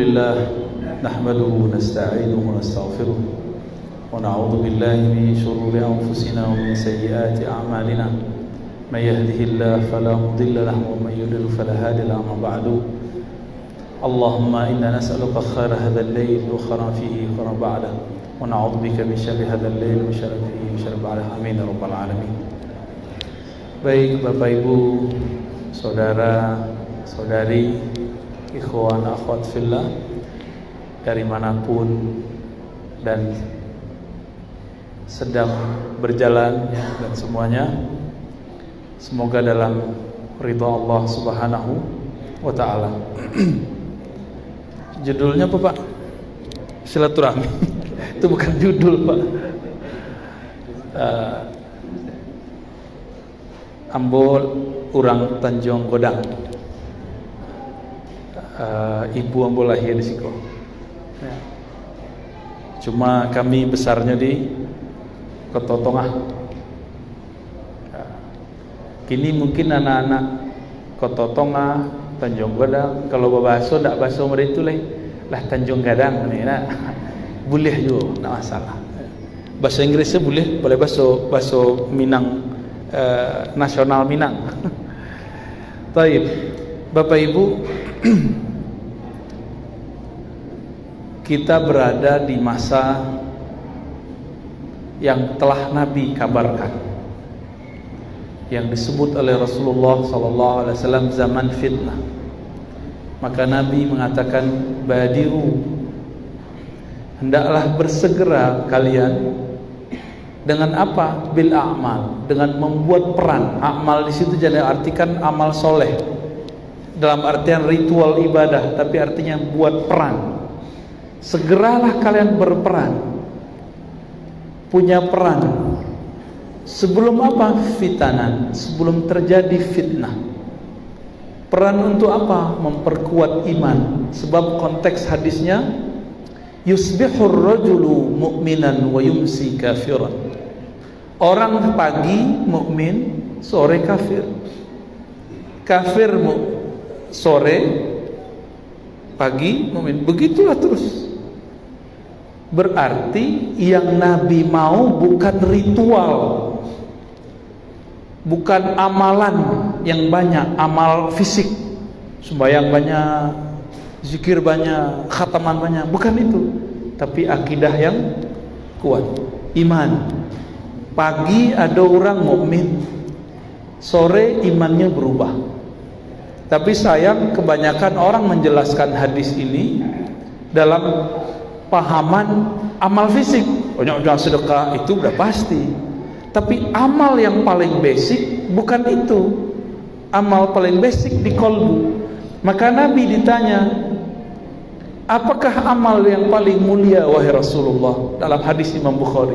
لله نحمده ونستعينه ونستغفره ونعوذ بالله من شرور أنفسنا ومن سيئات أعمالنا من يهده الله فلا مضل له ومن يضلل فلا هادي له أما بعد اللهم إنا نسألك خير هذا الليل وخير فيه وخير بعده ونعوذ بك من شر هذا الليل وشر فيه وشر بعده آمين يا رب العالمين. Baik Bapak Ibu, saudara, saudari, ikhwan, akhwat fillah dari manapun dan sedang berjalan dan semuanya, semoga dalam ridha Allah Subhanahu wa ta'ala. Judulnya apa Pak? Silaturahmi. Itu bukan judul Pak. Ambol urang Tanjung Godang. Ibu ambol lahir di Siko. Cuma kami besarnya di Kota Tongah. Kini mungkin anak-anak Kota Tongah, Tanjung Godang, kalau babaso ndak baso mereka lah Tanjung Gadang ni nak. Boleh juga, tak masalah. Bahasa Inggrisnya boleh bahasa Minang, nasional Minang. Baik, Bapak Ibu, kita berada di masa yang telah Nabi kabarkan, yang disebut oleh Rasulullah SAW zaman fitnah. Maka Nabi mengatakan, badiru, hendaklah bersegera kalian dengan apa? Bil a'mal, dengan membuat peran. Amal di situ jangan artikan amal soleh dalam artian ritual ibadah, tapi artinya buat peran. Segeralah kalian berperan, punya peran. Sebelum apa? Fitanan, sebelum terjadi fitnah. Peran untuk apa? Memperkuat iman. Sebab konteks hadisnya, yusbihur rajulu mu'minan wa yumsi kafiran. Orang pagi mukmin, sore kafir. Kafir sore, pagi mukmin. Begitulah terus. Berarti yang Nabi mau bukan ritual, bukan amalan yang banyak, amal fisik, sembahyang banyak, zikir banyak, khataman banyak, bukan itu. Tapi akidah yang kuat, iman. Pagi ada orang mukmin, sore imannya berubah. Tapi sayang kebanyakan orang menjelaskan hadis ini dalam pahaman amal fisik. Banyak sedekah itu udah pasti. Tapi amal yang paling basic bukan itu. Amal paling basic di kolbu. Maka Nabi ditanya, apakah amal yang paling mulia wahai Rasulullah? Dalam hadis Imam Bukhari.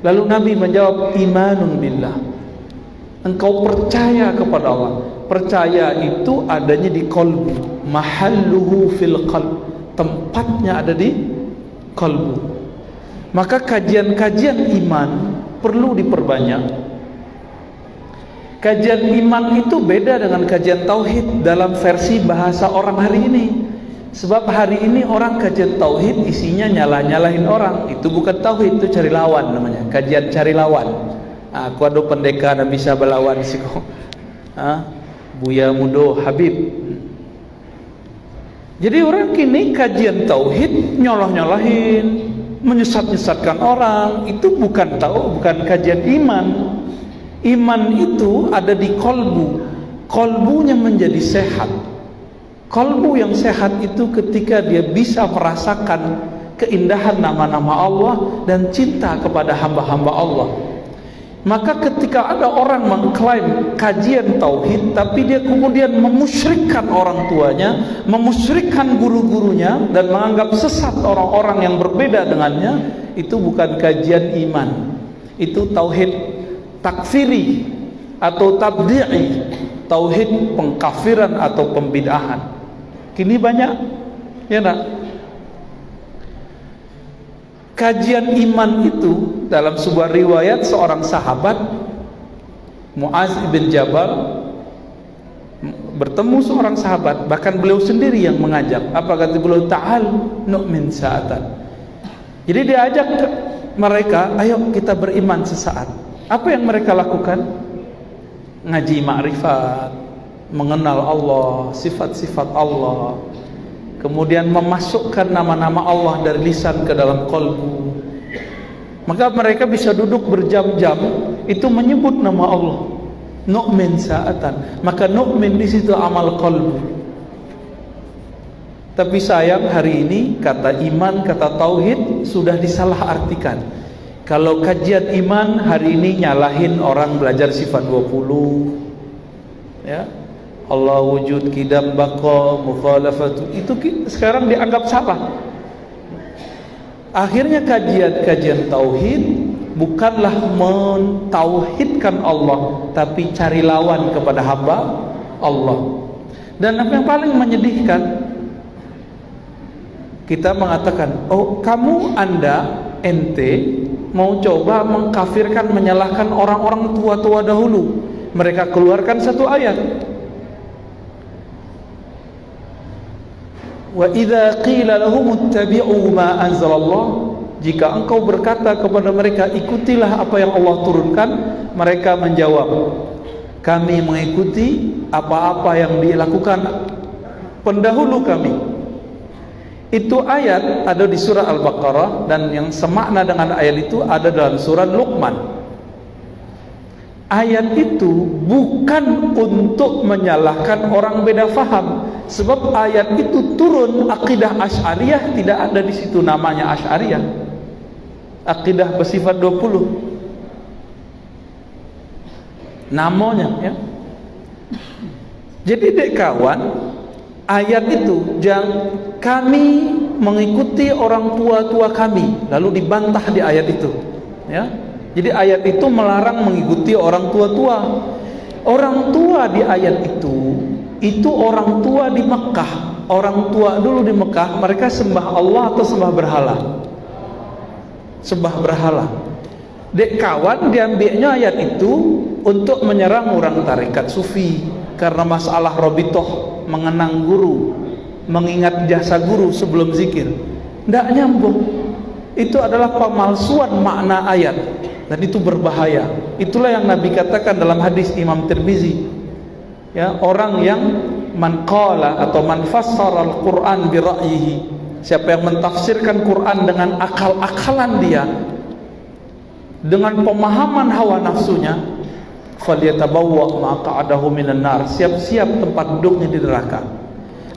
Lalu Nabi menjawab, imanun billah. Engkau percaya kepada Allah. Percaya itu adanya di kolbu. Mahalluhu fil qalb. Tempatnya ada di kolbu. Maka kajian-kajian iman perlu diperbanyak. Kajian iman itu beda dengan kajian tauhid dalam versi bahasa orang hari ini. Sebab hari ini orang kajian tauhid isinya nyalah-nyalahin orang. Itu bukan tauhid, itu cari lawan namanya. Kajian cari lawan. Aku ada pendekar yang bisa berlawan siko. Buya Mudo Habib. Jadi orang kini kajian tauhid nyolah-nyolahin, menyesat-nyesatkan orang. Itu bukan kajian iman. Iman itu ada di kolbu. Kolbunya menjadi sehat. Kolbu yang sehat itu ketika dia bisa merasakan keindahan nama-nama Allah dan cinta kepada hamba-hamba Allah. Maka ketika ada orang mengklaim kajian tauhid tapi dia kemudian memusyrikkan orang tuanya, memusyrikkan guru-gurunya dan menganggap sesat orang-orang yang berbeda dengannya, itu bukan kajian iman. Itu tauhid takfiri atau tabdi'i, tauhid pengkafiran atau pembid'ahan. Kini banyak, ya nak? Kajian iman itu dalam sebuah riwayat seorang sahabat Muaz bin Jabal bertemu seorang sahabat, bahkan beliau sendiri yang mengajak. Apa kata beliau? Ta'al nu'min sa'atan. Jadi dia ajak mereka, ayo kita beriman sesaat. Apa yang mereka lakukan? Ngaji ma'rifat, mengenal Allah, sifat-sifat Allah, kemudian memasukkan nama-nama Allah dari lisan ke dalam qalbu. Maka mereka bisa duduk berjam-jam itu menyebut nama Allah. Nu'min sa'atan. Maka nu'min di situ amal qalbu. Tapi sayang hari ini kata iman, kata tauhid sudah disalahartikan. Kalau kajian iman hari ini nyalahin orang belajar sifat 20, ya, Allah wujud, qidam, baqa, mukhalafatu, itu sekarang dianggap salah. Akhirnya kajian tauhid bukanlah mentauhidkan Allah, tapi cari lawan kepada hamba Allah. Dan apa yang paling menyedihkan, kita mengatakan, oh kamu, ente mau coba mengkafirkan, menyalahkan orang-orang tua-tua dahulu. Mereka keluarkan satu ayat, wa idza qila lahum ittabi'u ma anzalallah, jika engkau berkata kepada mereka ikutilah apa yang Allah turunkan, mereka menjawab, kami mengikuti apa-apa yang dilakukan pendahulu kami. Itu ayat ada di surah Al-Baqarah, dan yang semakna dengan ayat itu ada dalam surah Luqman. Ayat itu bukan untuk menyalahkan orang beda faham, sebab ayat itu turun akidah Asy'ariyah tidak ada di situ namanya Asy'ariyah. Akidah bersifat 20 namanya, ya. Jadi dek kawan, ayat itu yang kami mengikuti orang tua-tua kami, lalu dibantah di ayat itu, ya. Jadi ayat itu melarang mengikuti orang tua-tua. Orang tua di ayat itu orang tua di Mekah. Orang tua dulu di Mekah, mereka sembah Allah atau sembah berhala? Sembah berhala. Dek kawan, diambilnya ayat itu untuk menyerang orang tarekat sufi karena masalah robitoh, mengenang guru, mengingat jasa guru sebelum zikir. Tidak nyambung. Itu adalah pemalsuan makna ayat, dan itu berbahaya. Itulah yang Nabi katakan dalam hadis Imam Tirmizi, ya, orang yang man qala atau man fassara al-Quran bi ra'yihi, siapa yang mentafsirkan Quran dengan akal-akalan dia, dengan pemahaman hawa nafsunya, falyatabawwa maq'adahu minan nar, siap-siap tempat duduknya di neraka.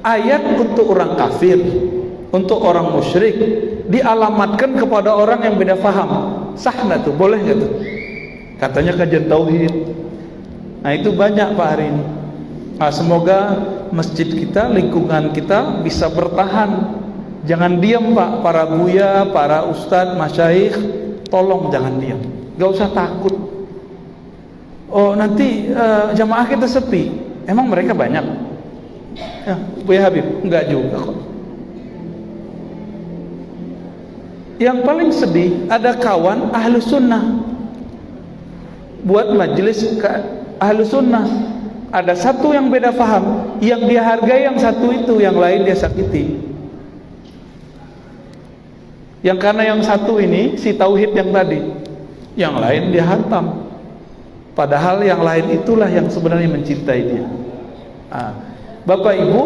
Ayat untuk orang kafir, untuk orang musyrik, dialamatkan kepada orang yang beda faham. Sah nggak tuh? Boleh nggak tuh? Katanya kajian tauhid. Nah itu banyak Pak hari ini. Nah, semoga masjid kita, lingkungan kita bisa bertahan. Jangan diam Pak, para buya, para ustadz, masyayikh, tolong jangan diam. Gak usah takut. Oh nanti jamaah kita sepi. Emang mereka banyak? Ya, Buya Habib, enggak juga kok. Yang paling sedih, ada kawan ahlu sunnah buat majelis ke ahlu sunnah, ada satu yang beda faham, yang dia hargai yang satu itu, yang lain dia sakiti. Yang karena yang satu ini si tauhid yang tadi, yang lain dia hantam, padahal yang lain itulah yang sebenarnya mencintai dia. Bapak Ibu,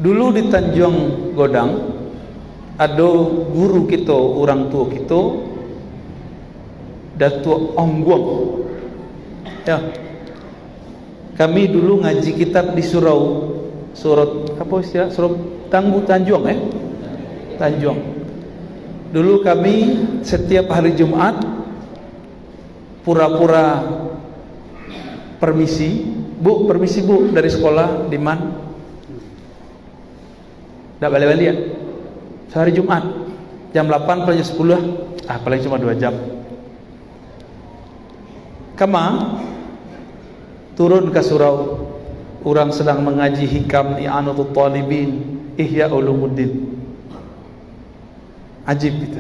dulu di Tanjung Godang ada guru kita, orang tua kita, Datuk Ongguang, ya. Kami dulu ngaji kitab di surau apa istilah, surau Tanjung, Tanjung. Dulu kami setiap hari Jumat pura-pura permisi bu dari sekolah di mana? Tidak balik-balik ya. Sehari Jumat jam 8 paling 10, paling cuma 2 jam. Kama turun ke surau, orang sedang mengaji hikam I'anatul Talibin, Ihya Ulumuddin. Ajib gitu.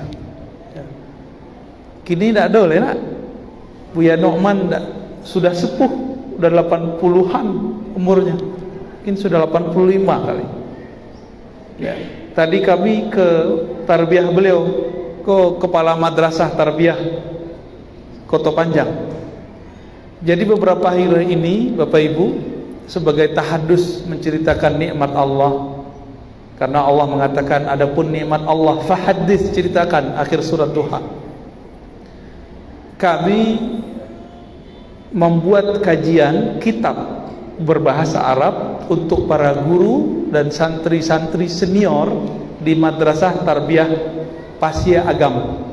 Kini tidak ada lah, Buya Nu'man sudah sepuh udah 80-an umurnya, mungkin sudah 85 kali ya. Tadi kami ke tarbiyah beliau, ke kepala madrasah tarbiyah Koto Panjang. Jadi beberapa hari ini Bapak Ibu sebagai tahadus menceritakan nikmat Allah, karena Allah mengatakan adapun nikmat Allah fahadits, ceritakan, akhir surat Duha. Kami membuat kajian kitab berbahasa Arab untuk para guru dan santri-santri senior di madrasah tarbiyah Pasya Agam.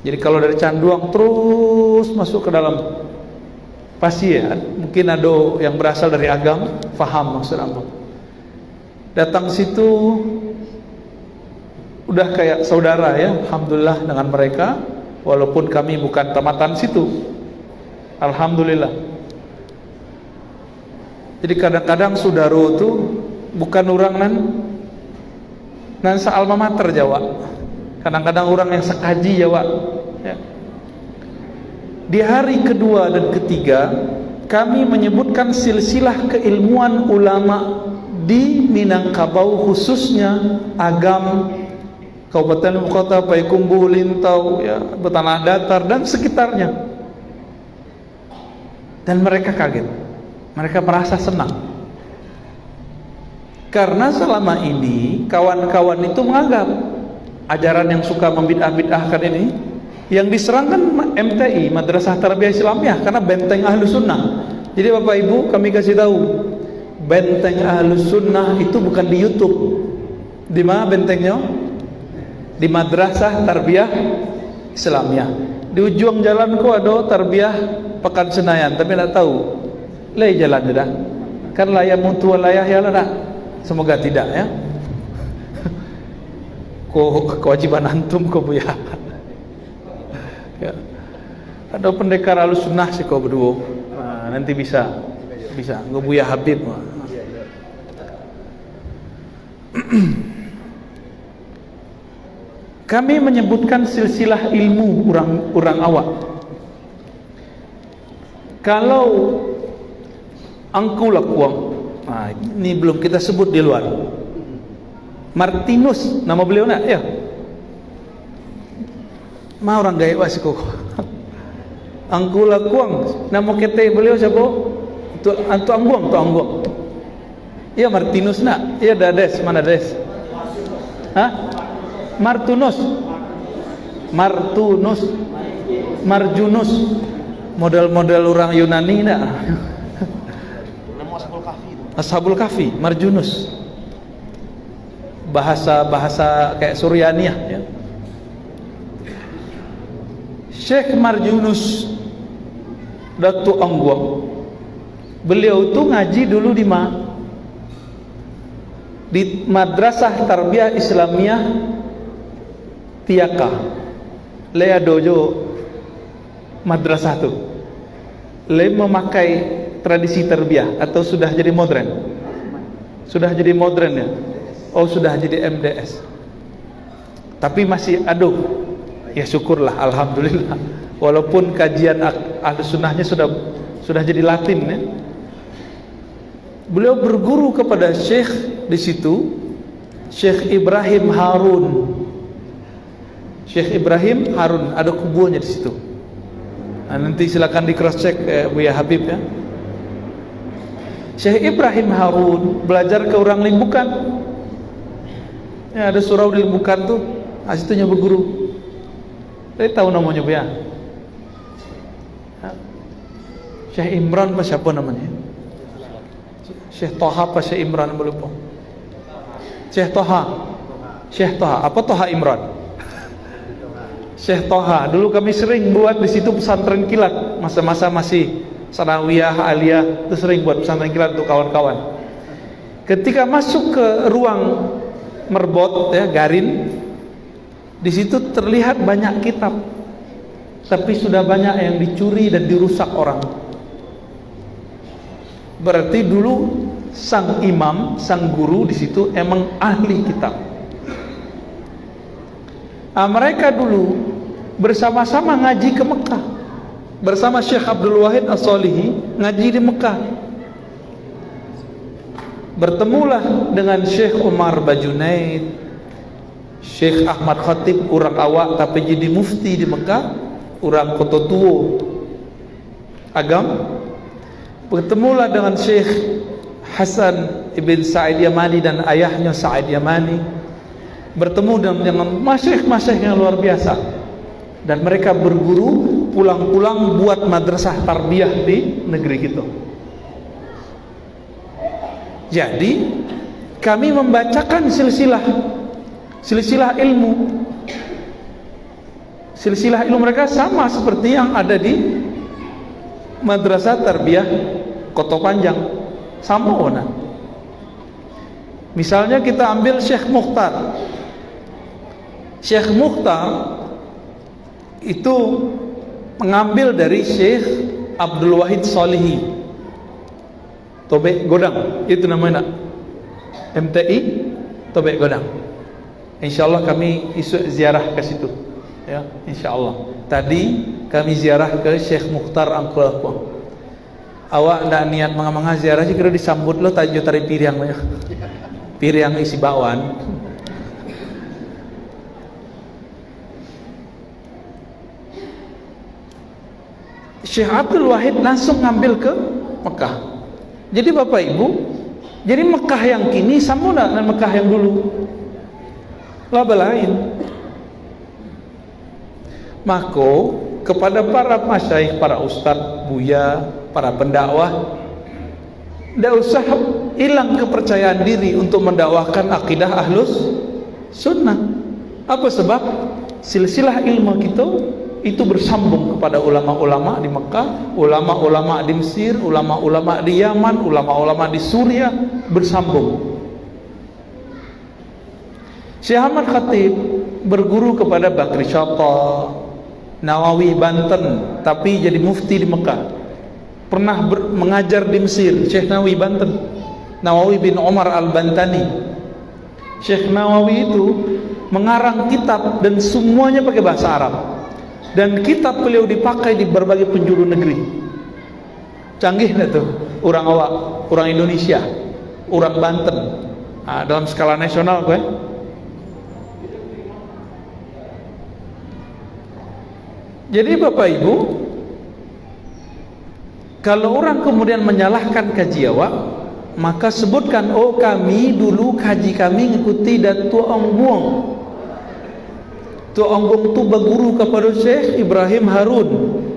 Jadi kalau dari Canduang terus masuk ke dalam Pasya, mungkin ada yang berasal dari Agam, faham maksud apa. Datang situ udah kayak saudara ya, alhamdulillah dengan mereka, walaupun kami bukan tamatan situ, alhamdulillah. Jadi kadang-kadang saudara itu bukan orang nan alma mater Jawa, kadang-kadang orang yang sekaji Jawa ya. Di hari kedua dan ketiga kami menyebutkan silsilah keilmuan ulama di Minangkabau, khususnya Agam, Kabupaten Kota, Payakumbuh, Lintau ya, Betanah Datar dan sekitarnya. Dan mereka kaget, mereka merasa senang, karena selama ini kawan-kawan itu menganggap ajaran yang suka membid'ah-bid'ahkan ini yang diserangkan MTI, Madrasah Tarbiyah Islamiyah, karena benteng Ahlus Sunnah. Jadi Bapak Ibu kami kasih tahu, benteng Ahlus Sunnah itu bukan di YouTube. Di mana bentengnya? Di Madrasah Tarbiyah Islamiyah. Di ujung jalan ku ada Tarbiyah Pekan Senayan, tapi tidak tahu lay jalan dah. Kan layah mutu layah ya lah. Semoga tidak ya. Kewajiban antum kau buya. Ya. Ada pendekar Ahlus Sunnah sih kau berdua. Nah, nanti bisa gue buya Habib. Kami menyebutkan silsilah ilmu orang awak. Kalau angkulah kuang, nah, ini belum kita sebut di luar. Martinus nama beliau nak ya. Ma orang gaya wasiko. Angkula kuang nama kete beliau siapa? Tu angguang. Iya Martinus nak. Iya Dades, mana Dades? Hah? Marjunus. Model-model orang Yunani nak. Nama Ashabul Kahfi itu. Ashabul Kahfi, Marjunus. Bahasa kayak Suryaniyah ya. Syekh Marjunus Datu Angguang, beliau itu ngaji dulu di Madrasah Tarbiyah Islamiyah Tiaka, Lea Dojo madrasah tu. Le memakai tradisi tarbiyah atau sudah jadi modern? Sudah jadi modern ya? Oh sudah jadi MDS. Tapi masih aduh. Ya syukurlah, alhamdulillah. Walaupun kajian Ahlus Sunnahnya sudah jadi Latin ya. Beliau berguru kepada Syekh di situ, Syekh Ibrahim Harun. Syekh Ibrahim Harun, ada kuburannya di situ. Nah, nanti silakan di cross check Buya Habib ya. Syekh Ibrahim Harun belajar ke orang Limbukan. Ya, ada surau di Limbukan tuh, nah, situnya berguru. Saya tahu namanya Buya. Syekh Imran apa siapa namanya? Syekh Toha apa Syekh Imran, boleh lupa. Syekh Toha. Apa Toha Imran? Syekh Toha. Dulu kami sering buat di situ pesantren kilat. Masa-masa masih sanawiyah, aliyah, itu sering buat pesantren kilat untuk kawan-kawan. Ketika masuk ke ruang merbot ya, garin, di situ terlihat banyak kitab, tapi sudah banyak yang dicuri dan dirusak orang. Berarti dulu sang imam, sang guru di situ emang ahli kitab. Nah, mereka dulu bersama-sama ngaji ke Mekah. bersama Syekh Abdul Wahid As-Solihi ngaji di Mekah. Bertemulah dengan Syekh Umar Bajunaid, Syekh Ahmad Khatib, orang awak tapi jadi mufti di Mekah, orang kota tua agam. Bertemulah dengan Syekh Hasan Ibn Sa'id Yamani dan ayahnya Sa'id Yamani. Bertemu dengan masyayikh-masyayikh yang luar biasa. Dan mereka berguru, pulang-pulang buat madrasah tarbiyah di negeri kita. Jadi kami membacakan silsilah ilmu. Silsilah ilmu mereka sama seperti yang ada di madrasah tarbiyah Kota Panjang, sama ona. Misalnya kita ambil Syekh Mukhtar. Syekh Mukhtar itu mengambil dari Syekh Abdul Wahid Solihi, Tobek Godang, itu namanya MTI Tobek Godang. Insyaallah kami isu ziarah ke situ, ya, insyaallah. Tadi kami ziarah ke Syekh Mukhtar Angkul aku. Awak ndak niat manga-manga ziarah sih, kira disambut lo tajuk tari piriang banyak. Piriang isi bakwan. Syekh Abdul Wahid langsung ngambil ke Mekah. Jadi Bapak Ibu, jadi Mekah yang kini sama dengan Mekah yang dulu. Laba lain. Maka kepada para masyayikh, para ustadz, buya, para pendakwah, tidak usah hilang kepercayaan diri untuk mendakwahkan akidah ahlus sunnah. Apa sebab? Silsilah ilmu kita itu bersambung kepada ulama-ulama di Mekah, ulama-ulama di Mesir, ulama-ulama di Yaman, ulama-ulama di Suriah, bersambung. Syekh Ahmad Khatib berguru kepada Bakri Syata, Nawawi Banten, tapi jadi mufti di Mekah. Pernah mengajar di Mesir, Syekh Nawawi Banten, Nawawi bin Umar Al-Bantani. Syekh Nawawi itu mengarang kitab dan semuanya pakai bahasa Arab. Dan kitab beliau dipakai di berbagai penjuru negeri. Canggih enggak tuh? Orang awak, orang Indonesia, orang Banten. Nah, dalam skala nasional gue. Jadi Bapak Ibu, kalau orang kemudian menyalahkan kaji awak, maka sebutkan, oh kami dulu kaji kami ngikuti Datuk Ongguang. Datuk Ongguang itu berguru kepada Syekh Ibrahim Harun.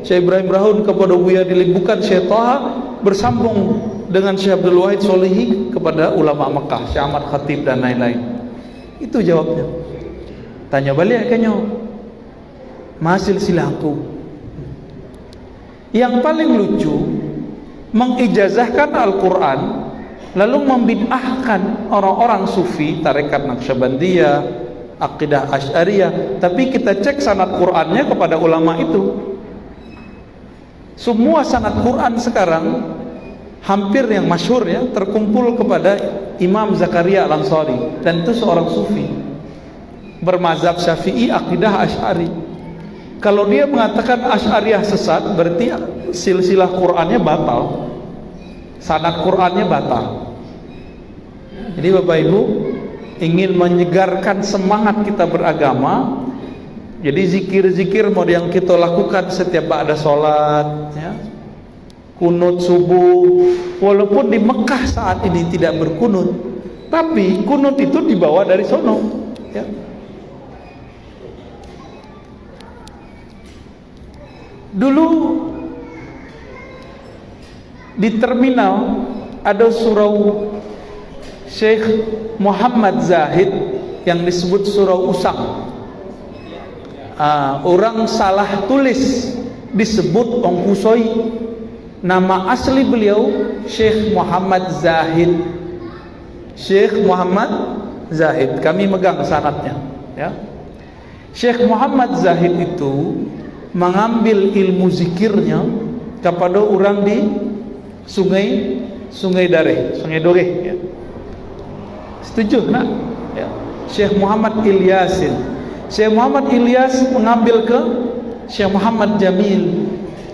Syekh Ibrahim Harun kepada Buya Dilimbukan Syekh Taha, bersambung dengan Syekh Abdul Wahid Solihi kepada ulama Mekah, Syekh Ahmad Khatib dan lain-lain. Itu jawabnya. Tanya balik kayaknya, masih silahku. Yang paling lucu, mengijazahkan Al-Quran lalu membid'ahkan orang-orang sufi, tarekat Naqsyabandiyah, akidah Asy'ariyah, tapi kita cek sanad Qur'annya kepada ulama itu. Semua sanad Qur'an sekarang hampir yang masyhur ya terkumpul kepada Imam Zakaria Al-Ansari, dan itu seorang sufi bermazhab Syafi'i, akidah Asy'ari. Kalau dia mengatakan Asy'ariyah sesat, berarti silsilah Qur'annya batal, sanad Qur'annya batal. Jadi Bapak Ibu, ingin menyegarkan semangat kita beragama, jadi zikir-zikir mau yang kita lakukan setiap ba'da sholat, ya, kunut subuh, walaupun di Mekah saat ini tidak berkunut, tapi kunut itu dibawa dari sono, ya. Dulu di terminal ada surau Syekh Muhammad Zahid yang disebut surau Usang. Orang salah tulis disebut Ongkusoi. Nama asli beliau Syekh Muhammad Zahid. Syekh Muhammad Zahid. Kami megang sanadnya, ya. Syekh Muhammad Zahid itu mengambil ilmu zikirnya kepada orang di Sungai Dareh, Sungai Doreh, ya. Setuju nak? Ya. Syekh Muhammad Ilyasin. Syekh Muhammad Ilyas mengambil ke Syekh Muhammad Jamil.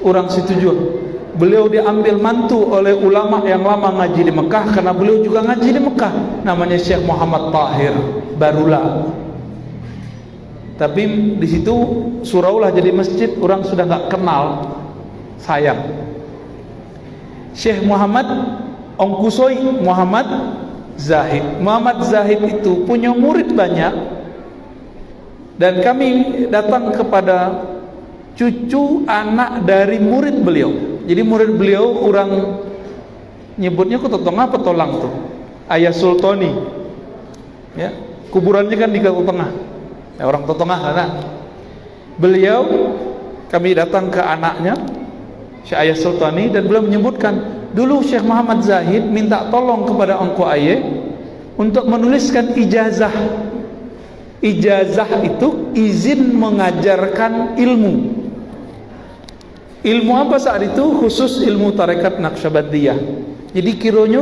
orang Situjuh. Beliau diambil mantu oleh ulama yang lama ngaji di Mekah, karena beliau juga ngaji di Mekah. Namanya Syekh Muhammad Tahir Barula. Tapi di situ suraulah jadi masjid, orang sudah nggak kenal, sayang. Syekh Muhammad Ongkusoi Muhammad Zahid. Muhammad Zahid itu punya murid banyak, dan kami datang kepada cucu anak dari murid beliau. Jadi murid beliau orang nyebutnya Kutotongah Petolang tuh, Ayah Sultani. Ya, kuburannya kan di Kutotongah Tengah. Ya, orang Totongah karena beliau, kami datang ke anaknya Syekh Ayah Sultani, dan beliau menyebutkan dulu Syekh Muhammad Zahid minta tolong kepada Engku Ayah untuk menuliskan ijazah. Ijazah itu izin mengajarkan ilmu. Ilmu apa saat itu? Khusus ilmu tarekat Naqsyabandiyah. Jadi kiranya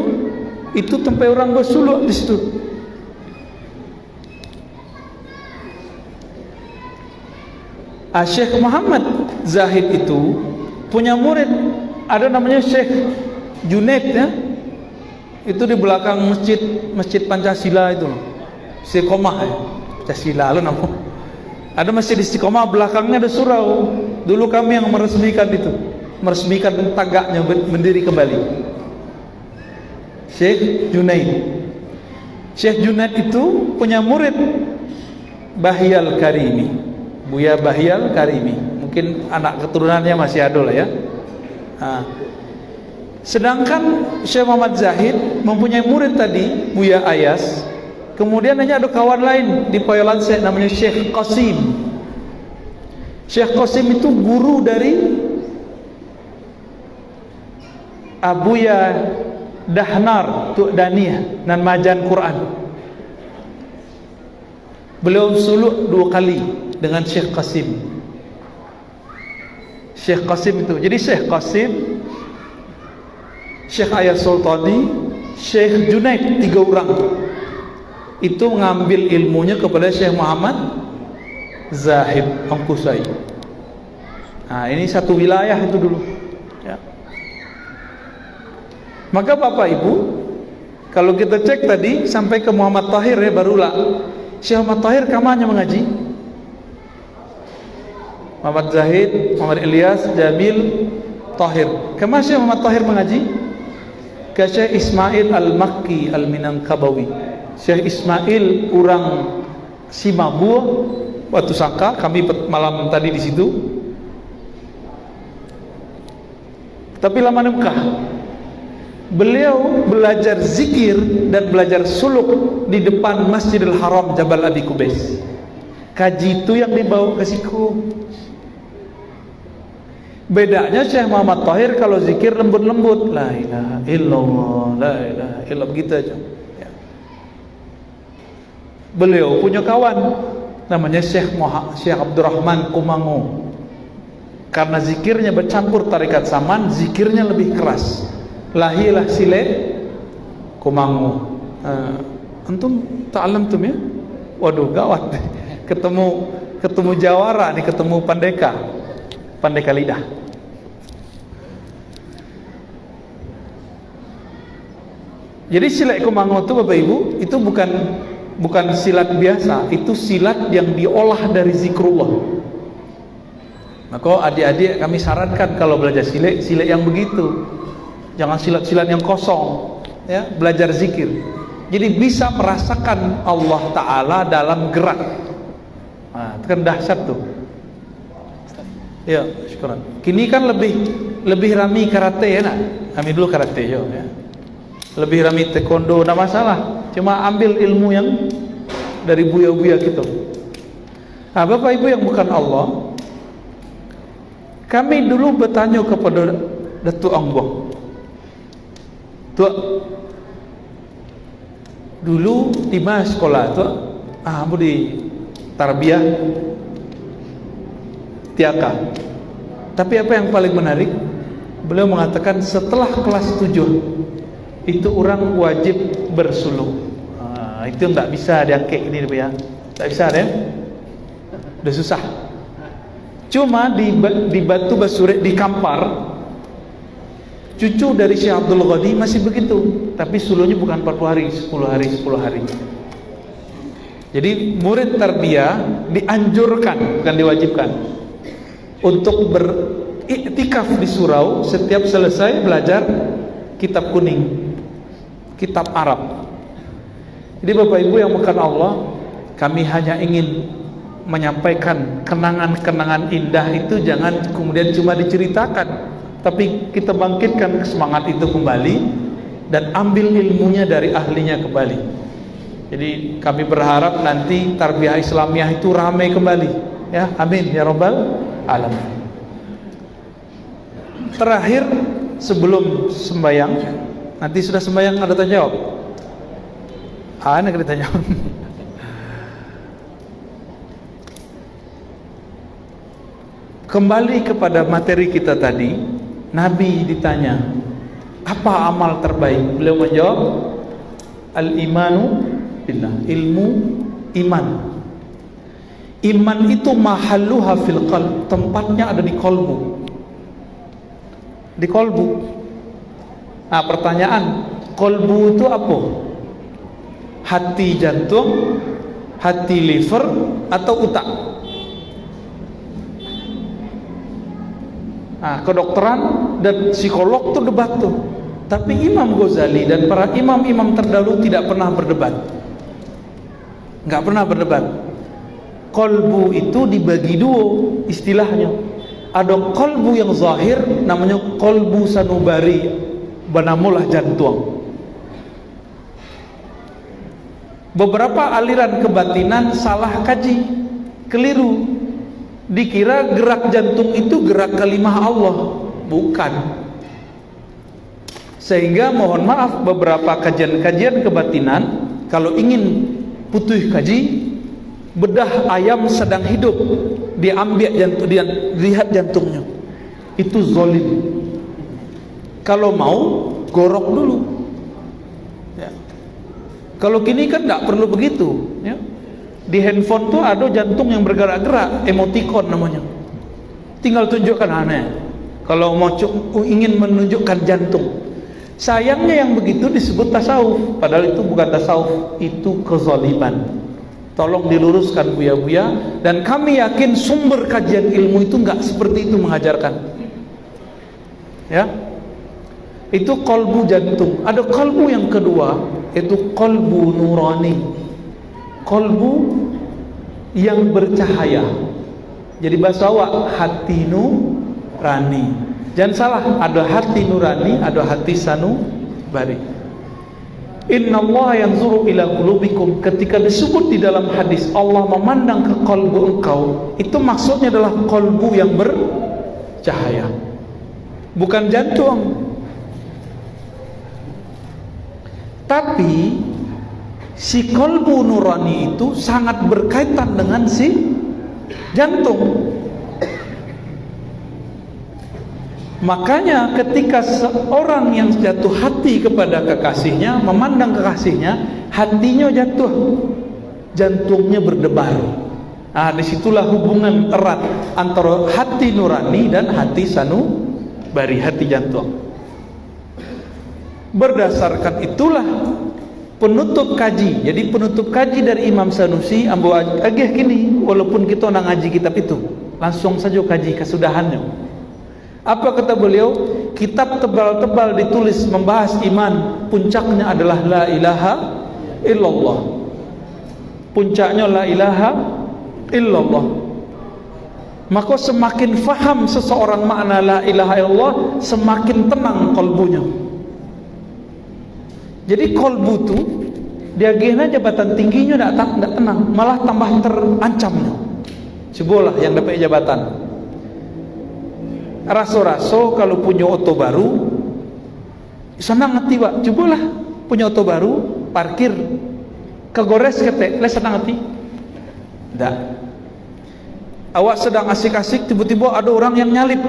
itu tempat orang bersuluk di situ. Syekh Muhammad Zahid itu punya murid, ada namanya Syekh Junaid ya. Itu di belakang masjid Pancasila itu, Istiqomah ya. Pancasila lo nama. Ada masjid Istiqomah, belakangnya ada surau. Dulu kami yang meresmikan itu, meresmikan tagaknya berdiri kembali. Syekh Junaid. Syekh Junaid itu punya murid Bahyal Karimi. Buya Bahyal Karimi, mungkin anak keturunannya masih ada lah ya. Sedangkan Syekh Muhammad Zahid mempunyai murid tadi Buya Ayas. Kemudian hanya ada kawan lain di Poyolanse namanya Syekh Qasim. Syekh Qasim itu guru dari Abuya Dahnar Tu'daniyah dan Majan Quran. Beliau suluk 2 kali dengan Syekh Qasim. Syekh Qasim itu, jadi Syekh Qasim, Syekh Ayah Sultani, Syekh Junaid, 3 orang itu mengambil ilmunya kepada Syekh Muhammad Zahid Ongkusai. Nah, ini satu wilayah itu dulu ya. Maka Bapak Ibu, kalau kita cek tadi sampai ke Muhammad Tahir ya, barulah Syekh Muhammad Tahir kamanya mengaji. Muhammad Zahid, Muhammad Ilyas, Jamil, Tahir. Kemana Syekh Muhammad Tahir mengaji? Ke Syekh Ismail Al-Makki Al-Minangkabawi. Syekh Ismail orang Simabua, Batu Sangka. Kami malam tadi di situ. Tapi lama Mekah. Beliau belajar zikir dan belajar suluk di depan Masjidil Haram Jabal Abi Qubais. Kaji itu yang dibawa ke siku. Bedanya Syekh Muhammad Tahir kalau zikir lembut-lembut, la ilaha illallah, la ilaha illallah, begitu aja ya. Beliau punya kawan namanya Syekh Abdurrahman Kumangu. Karena zikirnya bercampur tarekat Saman, zikirnya lebih keras. Lahilah sile Kumangu. Antum ta'allamtum ya? Waduh, gawat. Ketemu jawara nih, ketemu pandeka lidah. Jadi silat Kumangu itu Bapak Ibu, itu bukan silat biasa, itu silat yang diolah dari zikrullah. Maka adik-adik kami sarankan kalau belajar silat yang begitu. Jangan silat-silat yang kosong, ya, belajar zikir. Jadi bisa merasakan Allah Ta'ala dalam gerak. Nah, itu kan dahsyat tuh. Ya, syukuran. Kini kan lebih rami karate ya nak. Kami dulu karate yo ya. Lebih rami taekwondo, enggak masalah. Cuma ambil ilmu yang dari buya-buya gitu. Nah, Bapak Ibu yang bukan Allah, kami dulu bertanya kepada Datuk Angbong. Tuh, dulu di mana sekolah tuh? Ambo di Tarbiyah Tiaka. Tapi apa yang paling menarik? Beliau mengatakan setelah kelas 7 itu orang wajib bersuluk. Itu enggak bisa diangkat ini ya. Tak bisa deh. Udah susah. Cuma di Batu Basure, di Kampar, cucu dari Syekh Abdul Ghani masih begitu, tapi suluhnya bukan 40 hari, 10 hari. Jadi murid tarbiyah dianjurkan, bukan diwajibkan, untuk beriktikaf di surau setiap selesai belajar kitab kuning, kitab Arab. Jadi Bapak Ibu yang bukan Allah, kami hanya ingin menyampaikan kenangan-kenangan indah itu jangan kemudian cuma diceritakan, tapi kita bangkitkan semangat itu kembali dan ambil ilmunya dari ahlinya kembali. Jadi kami berharap nanti tarbiyah Islamiyah itu ramai kembali, ya, amin ya rabbal alamin. Terakhir sebelum sembahyang, nanti sudah sembahyang ada tanya jawab. Ada ditanya jawab. Kembali kepada materi kita tadi, Nabi ditanya, apa amal terbaik? Beliau menjawab, al-imanu billah, ilmu iman. Iman itu mahalluha fil qalb, tempatnya ada di kolbu. Di kolbu. Nah, pertanyaan, kolbu itu apa? Hati jantung, hati liver, atau otak? Nah, kedokteran dan psikolog tuh debat tuh. Tapi Imam Ghazali dan para imam-imam terdahulu tidak pernah berdebat. Nggak pernah berdebat. Kolbu itu dibagi dua istilahnya. Ada kolbu yang zahir, namanya kolbu sanubari, banamulah jantung. Beberapa aliran kebatinan salah kaji, keliru. Dikira gerak jantung itu gerak kalimah Allah, bukan. Sehingga mohon maaf, beberapa kajian-kajian kebatinan kalau ingin putuh kaji, bedah ayam sedang hidup, diambil jantung, dia lihat jantungnya, itu zolim. Kalau mau gorok dulu, ya. Kalau kini kan nggak perlu begitu, ya. Di handphone tuh ada jantung yang bergerak-gerak, emoticon namanya. Tinggal tunjukkan aneh. Kalau mau ingin menunjukkan jantung. Sayangnya yang begitu disebut tasawuf, padahal itu bukan tasawuf, itu kezaliman. Tolong diluruskan buya-buya, dan kami yakin sumber kajian ilmu itu nggak seperti itu mengajarkan. Ya. Itu kolbu jantung. Ada kolbu yang kedua, itu kolbu nurani. Kolbu yang bercahaya. Jadi bahasa awak hati nurani. Jangan salah, ada hati nurani, ada hati sanubari. Innallaha yanzuru ila qulubikum. Ketika disebut di dalam hadis Allah memandang ke kolbu engkau, itu maksudnya adalah kolbu yang bercahaya, bukan jantung. Tapi si kolbu nurani itu sangat berkaitan dengan si jantung. Makanya ketika seorang yang jatuh hati kepada kekasihnya, memandang kekasihnya, hatinya jatuh, jantungnya berdebar. Nah, disitulah hubungan erat antara hati nurani dan hati sanubari, hati jantung. Berdasarkan itulah penutup kaji. Jadi penutup kaji dari Imam Sanusi ambo agih kini, walaupun kita nak ngaji kitab itu, langsung saja kaji kesudahannya. Apa kata beliau? Kitab tebal-tebal ditulis membahas iman, puncaknya adalah la ilaha illallah. Puncaknya la ilaha illallah. Maka semakin faham seseorang makna la ilaha illallah, semakin tenang kolbunya. Jadi kolbu tu dia gena jabatan tingginya tidak tenang, malah tambah terancamnya. Cobalah yang dapat jabatan. Raso-raso kalau punya oto baru, senang hati pak. Cobalah punya oto baru, parkir, kegores ketek, les senang hati. Tidak. Awak sedang asik-asik, tiba-tiba ada orang yang nyalip.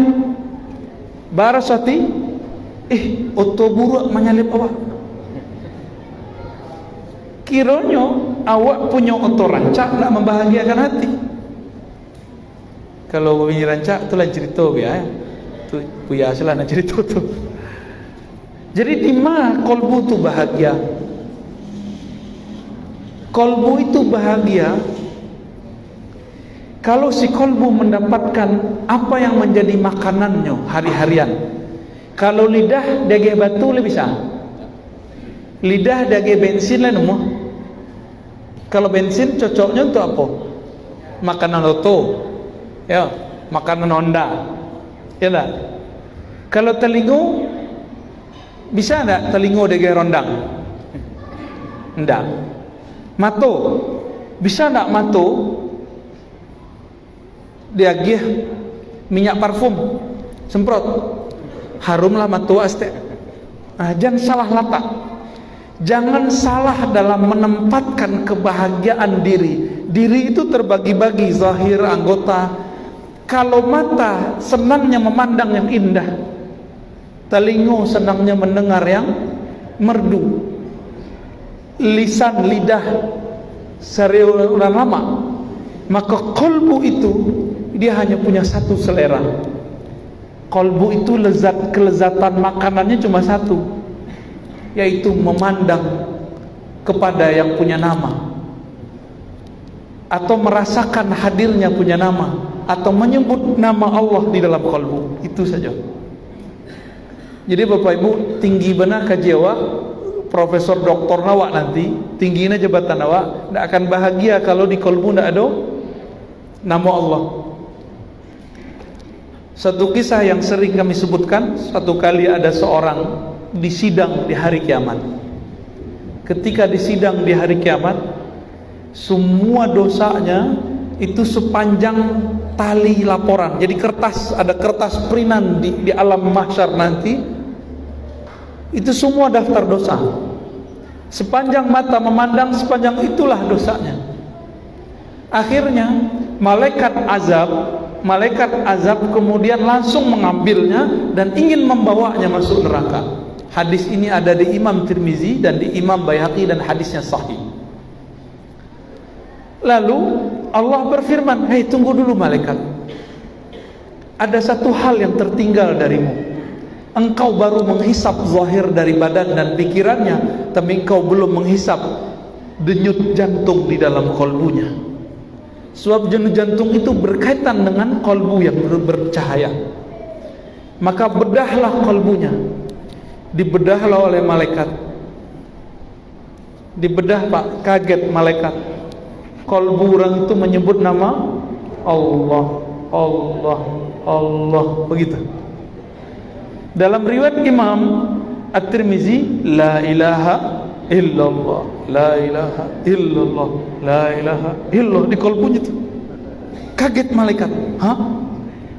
Baras hati, oto buruk menyalip awak. Kiranya awak punya oto rancak nak membahagiakan hati. Kalau bini rancak itu lain cerita ya. Itu puya salah nak cerita tu. Jadi di mana kolbu itu bahagia? Kolbu itu bahagia kalau si kolbu mendapatkan apa yang menjadi makanannya hari-harian. Kalau lidah daging batu lebih bisa. Lidah daging bensin lah nemu. Kalau bensin cocoknya untuk apa? Makanan loto, ya, makanan Honda, ya tak? Kalau telinga bisa tak telinga daging rondang? Enggak. Mato bisa tak mato dia gih minyak parfum semprot harumlah mato aste. Jangan salah latak, jangan salah dalam menempatkan kebahagiaan diri. Diri itu terbagi-bagi zahir anggota. Kalau mata senangnya memandang yang indah, telinga senangnya mendengar yang merdu, lisan lidah seriulan lama, maka kolbu itu dia hanya punya satu selera. Kolbu itu kelezatan makanannya cuma satu, yaitu memandang kepada yang punya nama, atau merasakan hadirnya punya nama, atau menyebut nama Allah di dalam kolbu. Itu saja. Jadi Bapak Ibu, tinggi benar kaji awak, profesor doktor awak nanti, tingginya jabatan awak, tidak akan bahagia kalau di kolbu tidak ada nama Allah. Satu kisah yang sering kami sebutkan, satu kali ada seorang disidang di hari kiamat. Ketika disidang di hari kiamat, semua dosanya itu sepanjang tali laporan. Jadi kertas, ada kertas perinan di alam mahsyar nanti, itu semua daftar dosa. Sepanjang mata memandang, sepanjang itulah dosanya. Akhirnya malaikat azab kemudian langsung mengambilnya dan ingin membawanya masuk neraka. Hadis ini ada di Imam Tirmizi dan di Imam Baihaqi dan hadisnya sahih. Lalu Allah berfirman, "Hei, tunggu dulu malaikat. Ada satu hal yang tertinggal darimu. Engkau baru menghisap zahir dari badan dan pikirannya, tapi engkau belum menghisap denyut jantung di dalam kolbunya." Sebab denyut jantung itu berkaitan dengan kolbu yang bercahaya. Maka bedahlah kolbunya. Dibedahlah oleh malaikat. Dibedah Pak, kaget malaikat. Kolbu orang itu menyebut nama Allah, Allah, Allah, begitu. Dalam riwayat Imam At-Tirmizi, la ilaha illallah, la ilaha illallah, la ilaha illallah di kolbunya itu. Kaget malaikat. Hah?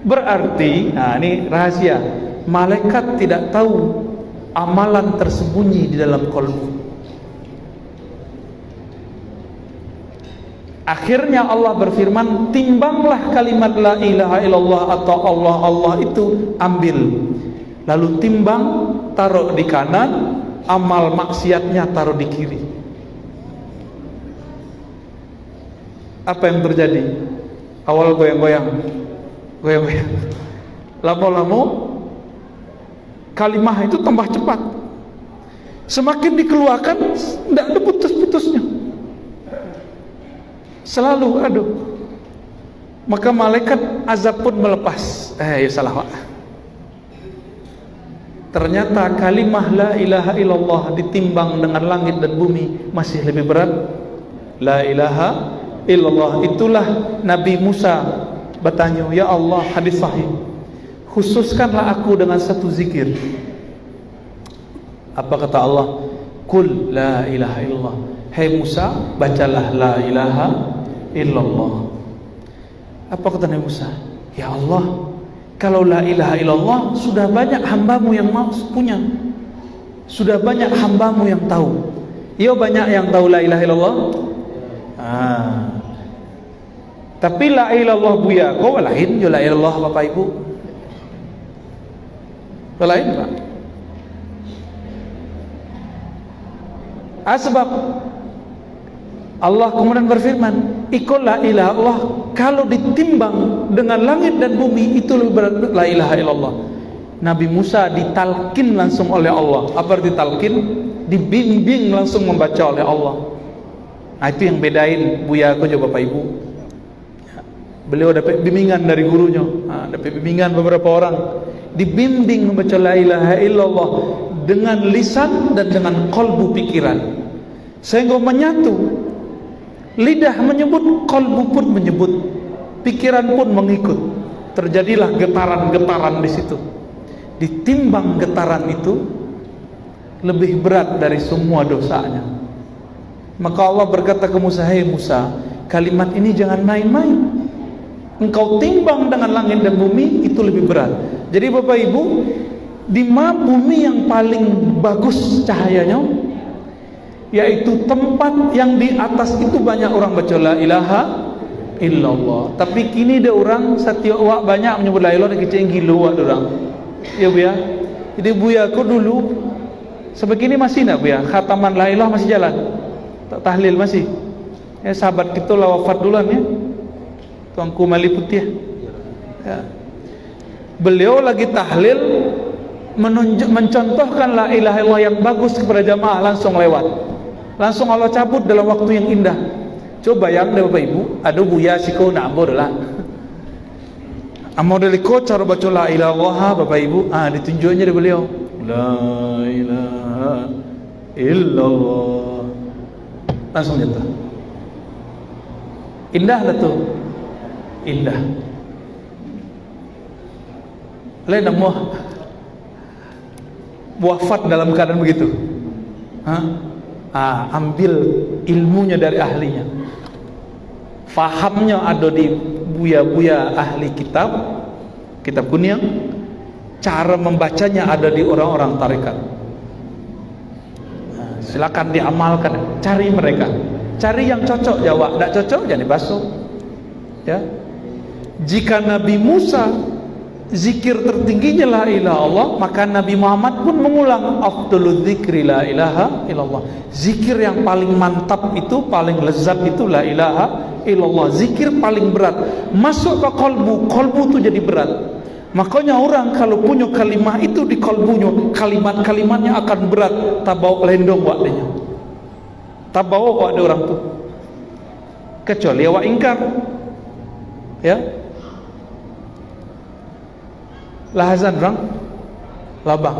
Berarti, nah ini rahasia, malaikat tidak tahu amalan tersembunyi di dalam kolbu. Akhirnya Allah berfirman, timbanglah kalimat la ilaha illallah atau Allah Allah itu, ambil. Lalu timbang, taruh di kanan, amal maksiatnya taruh di kiri. Apa yang terjadi? Awal goyang-goyang, goyang-goyang. Lama-lama kalimah itu tambah cepat. Semakin dikeluarkan, tidak ada putus-putusnya. Selalu aduh. Maka malaikat azab pun melepas. Ya salah Pak. Ternyata kalimah la ilaha illallah ditimbang dengan langit dan bumi masih lebih berat. La ilaha illallah. Itulah Nabi Musa bertanya, ya Allah, hadis sahih, khususkanlah aku dengan satu zikir. Apa kata Allah? Qul la ilaha illallah. Hai Musa, bacalah la ilaha illallah. Apa kata Nabi Musa? Ya Allah, kalau la ilaha illallah sudah banyak hambamu yang mau punya, sudah banyak hambamu yang tahu. Yo banyak yang tahu la ilaha illallah. Tapi la ilaha illallah buya, kau lain yo la ilaha illallah Bapak Ibu. Kau lain Pak. Sebab Allah kemudian berfirman, ikutlah ilah Allah, kalau ditimbang dengan langit dan bumi itu lebih berat la ilaha illallah. Nabi Musa ditalkin langsung oleh Allah. Apa ditalkin? Dibimbing langsung membaca oleh Allah. Nah, itu yang bedain Buya aku juga Bapak Ibu. Beliau dapat bimbingan dari gurunya, dapat bimbingan beberapa orang, dibimbing membaca la ilaha illallah dengan lisan dan dengan kalbu pikiran, sehingga menyatu. Lidah menyebut, kalbu pun menyebut, pikiran pun mengikut. Terjadilah getaran-getaran di situ. Ditimbang getaran itu lebih berat dari semua dosanya. Maka Allah berkata ke Musa, "Hai Musa, kalimat ini jangan main-main. Engkau timbang dengan langit dan bumi itu lebih berat." Jadi Bapak Ibu, di bumi yang paling bagus cahayanya, yaitu tempat yang di atas itu banyak orang baca la ilaha illallah. Tapi kini ada orang setiap wak banyak menyebut la ilaha, kecil gilo wak orang. Ya Bu ya. Jadi Buya aku dulu sampai kini masih nak Bu ya, khataman la ilaha masih jalan. Tahlil masih. Ya sahabat kita lah wafat duluan ya. Tuanku Mali Putih. Ya. Beliau lagi tahlil mencontohkan la ilaha illallah yang bagus kepada jamaah, langsung lewat. Langsung Allah cabut dalam waktu yang indah. Coba bayang deh Bapak Ibu, ada Buya siko nak ambo lah. Ambo deliko cara baca la ilaha illallah Bapak Ibu, ditunjuknya dari beliau. La ilaha illallah. Langsung jatuh. Indah lah tuh. Indah. Lain nemu wafat dalam keadaan begitu. Ambil ilmunya dari ahlinya, fahamnya ada di buya-buya ahli kitab kuning, cara membacanya ada di orang-orang tarekat. Silakan diamalkan, cari mereka, cari yang cocok jawab, tidak cocok jangan dibasuh ya. Jika Nabi Musa zikir tertingginya la ilaha Allah, maka Nabi Muhammad pun mengulang afdalul dzikri la ilaha illallah. Zikir yang paling mantap itu, paling lezat itu la ilaha illallah. Zikir paling berat masuk ke kalbu itu jadi berat. Makanya orang kalau punya kalimah itu di kalbunya, kalimat-kalimatnya akan berat, tak bawa lendong waktunya, tak bawa waktu orang tuh, kecuali awak ingkar ya. Lahazan bang, labang,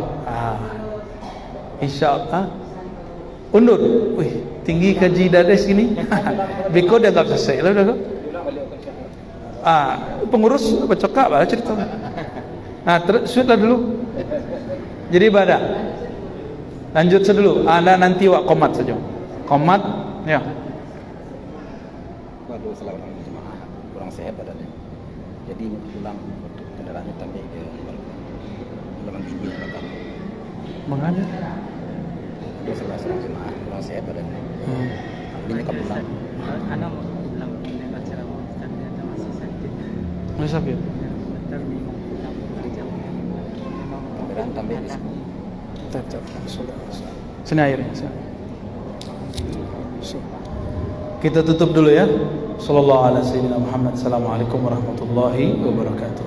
insyaallah, undur, wih tinggi kaji dades gini, beko dia nggak selesai, lah udah kok, pengurus pecokak lah cerita, sudah dulu, jadi ibadah, lanjut sedulu, anda nanti wak komat saja, komat, ya. Waduh, selamat jemaah, kurang sehat badannya, jadi pulang kendaraannya sampai ke Leman Bini belakang. Mengapa? Dia selesai jemaah kurang sehat badannya. Ini ke pulang. Anak mau pulang dengan cara ternyata masih sakit. Masih sakit. Terbingung pulang kerja. Kendaraan tambah di sini. Tetap. Sini airnya. Kita tutup dulu ya. Sallallahu alaihi wasallam. Assalamualaikum warahmatullahi wabarakatuh.